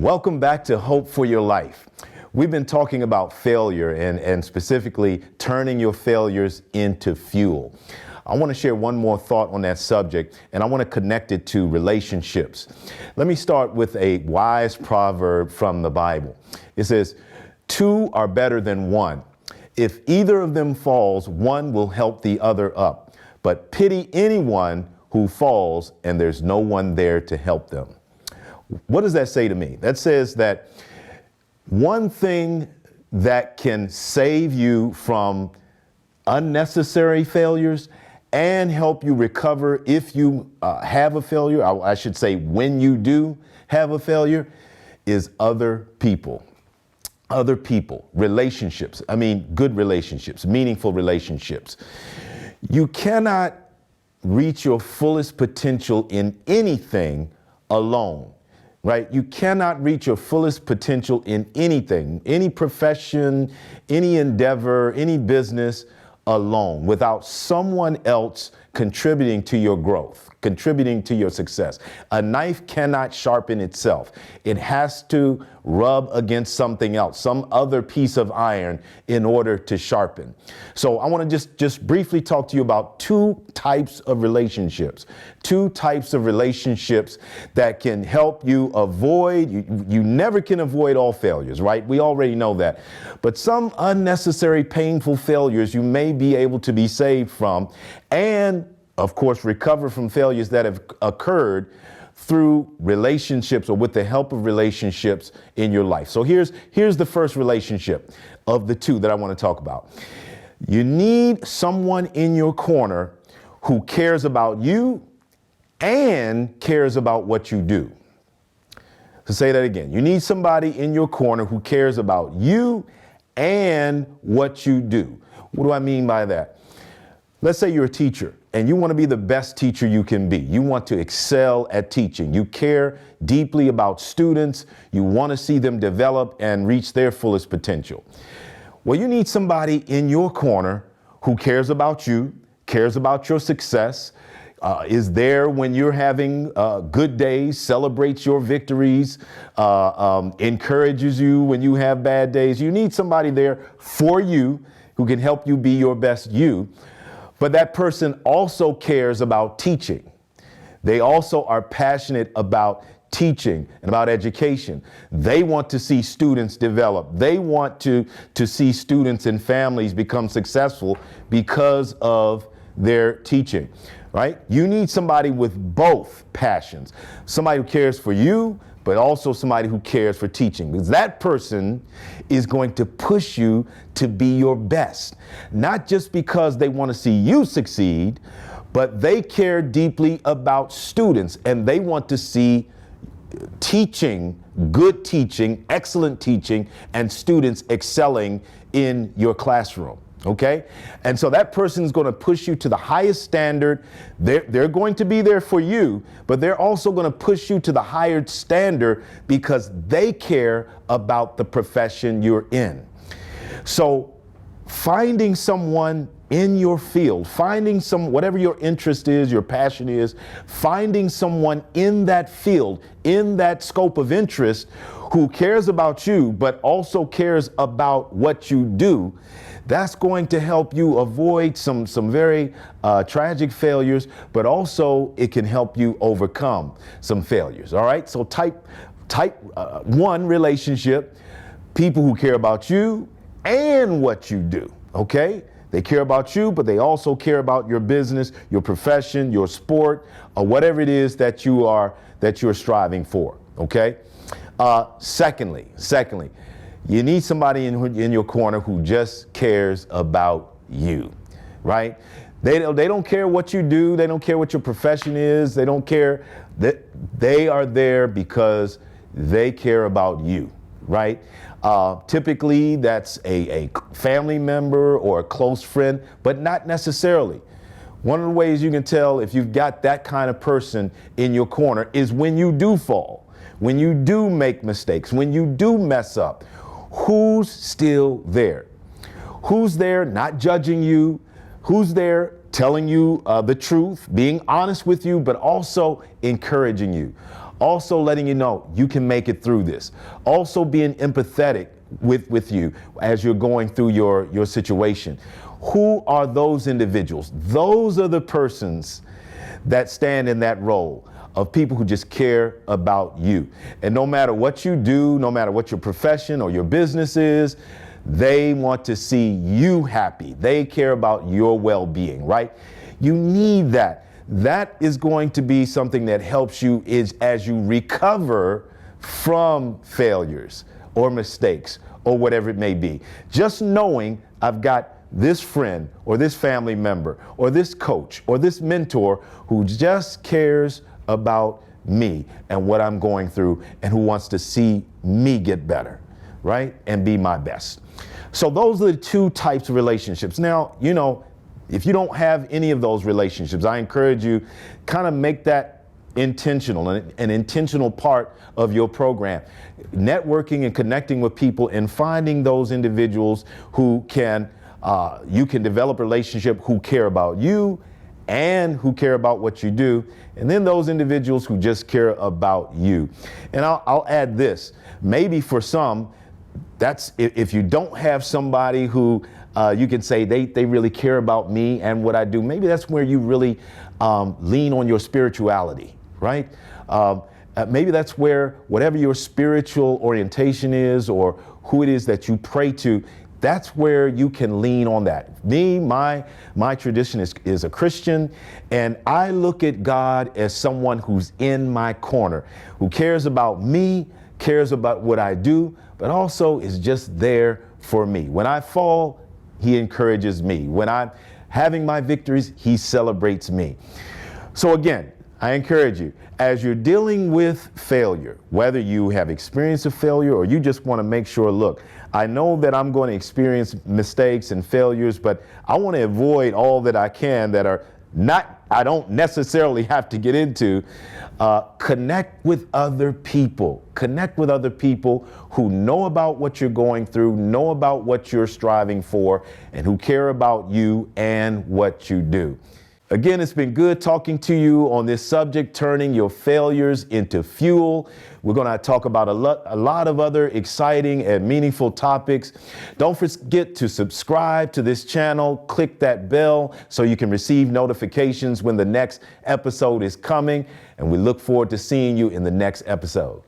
Welcome back to Hope for Your Life. We've been talking about failure and specifically turning your failures into fuel. I want to share one more thought on that subject, and I want to connect it to relationships. Let me start with a wise proverb from the Bible. It says, "Two are better than one. If either of them falls, one will help the other up. But pity anyone who falls and there's no one there to help them." What does that say to me? That says that one thing that can save you from unnecessary failures and help you recover if you have a failure, I should say when you do have a failure, is other people. Other people, relationships. I mean, good relationships, meaningful relationships. You cannot reach your fullest potential in anything alone. Right? You cannot reach your fullest potential in anything, any profession, any endeavor, any business alone without someone else contributing to your growth, contributing to your success. A knife cannot sharpen itself. It has to rub against something else, some other piece of iron in order to sharpen. So I want to just briefly talk to you about two types of relationships that can help you avoid, you never can avoid all failures, right? We already know that. But some unnecessary painful failures you may be able to be saved from, and of course, recover from failures that have occurred through relationships or with the help of relationships in your life. So here's the first relationship of the two that I want to talk about. You need someone in your corner who cares about you and cares about what you do. So say that again. You need somebody in your corner who cares about you and what you do. What do I mean by that? Let's say you're a teacher and you want to be the best teacher you can be. You want to excel at teaching. You care deeply about students. You want to see them develop and reach their fullest potential. Well, you need somebody in your corner who cares about you, cares about your success, is there when you're having good days, celebrates your victories, encourages you when you have bad days. You need somebody there for you who can help you be your best you. But that person also cares about teaching. They also are passionate about teaching and about education. They want to see students develop. They want to see students and families become successful because of their teaching, right? You need somebody with both passions. Somebody who cares for you, but also somebody who cares for teaching, because that person is going to push you to be your best, not just because they want to see you succeed, but they care deeply about students and they want to see teaching, good teaching, excellent teaching, and students excelling in your classroom. Okay? And so that person is going to push you to the highest standard. They're going to be there for you, but they're also going to push you to the higher standard because they care about the profession you're in. So finding someone in your field, finding whatever your interest is, your passion is, finding someone in that field, in that scope of interest who cares about you, but also cares about what you do, that's going to help you avoid some very tragic failures, but also it can help you overcome some failures. All right. So type one relationship, people who care about you and what you do. OK, they care about you, but they also care about your business, your profession, your sport, or whatever it is that you're striving for. OK. Secondly, you need somebody in your corner who just cares about you, right? They don't care what you do. They don't care what your profession is. They don't care. They are there because they care about you, right? Typically, that's a family member or a close friend, but not necessarily. One of the ways you can tell if you've got that kind of person in your corner is when you do fall, when you do make mistakes, when you do mess up. Who's still there? Who's there not judging you? Who's there telling you the truth, being honest with you, but also encouraging you? Also letting you know you can make it through this. Also being empathetic with you as you're going through your situation. Who are those individuals? Those are the persons that stand in that role of people who just care about you. And no matter what you do, no matter what your profession or your business is, they want to see you happy. They care about your well-being, right? You need that. That is going to be something that helps you as you recover from failures or mistakes or whatever it may be. Just knowing I've got this friend or this family member or this coach or this mentor who just cares about me and what I'm going through and who wants to see me get better, right? And be my best. So those are the two types of relationships. Now, you know, if you don't have any of those relationships, I encourage you kind of make that intentional, an intentional part of your program. Networking and connecting with people and finding those individuals who you can develop a relationship who care about you and who care about what you do. And then those individuals who just care about you. And I'll add this, maybe for some, that's if you don't have somebody who you can say they really care about me and what I do, maybe that's where you really lean on your spirituality, right? Maybe that's where whatever your spiritual orientation is or who it is that you pray to, that's where you can lean on that. Me, my tradition is a Christian, and I look at God as someone who's in my corner, who cares about me, cares about what I do, but also is just there for me. When I fall, he encourages me. When I'm having my victories, he celebrates me. So again, I encourage you, as you're dealing with failure, whether you have experienced a failure or you just want to make sure, look, I know that I'm going to experience mistakes and failures, but I want to avoid all that I can that are not, I don't necessarily have to get into. Connect with other people. Connect with other people who know about what you're going through, know about what you're striving for, and who care about you and what you do. Again, it's been good talking to you on this subject, turning your failures into fuel. We're going to talk about a lot of other exciting and meaningful topics. Don't forget to subscribe to this channel. Click that bell so you can receive notifications when the next episode is coming. And we look forward to seeing you in the next episode.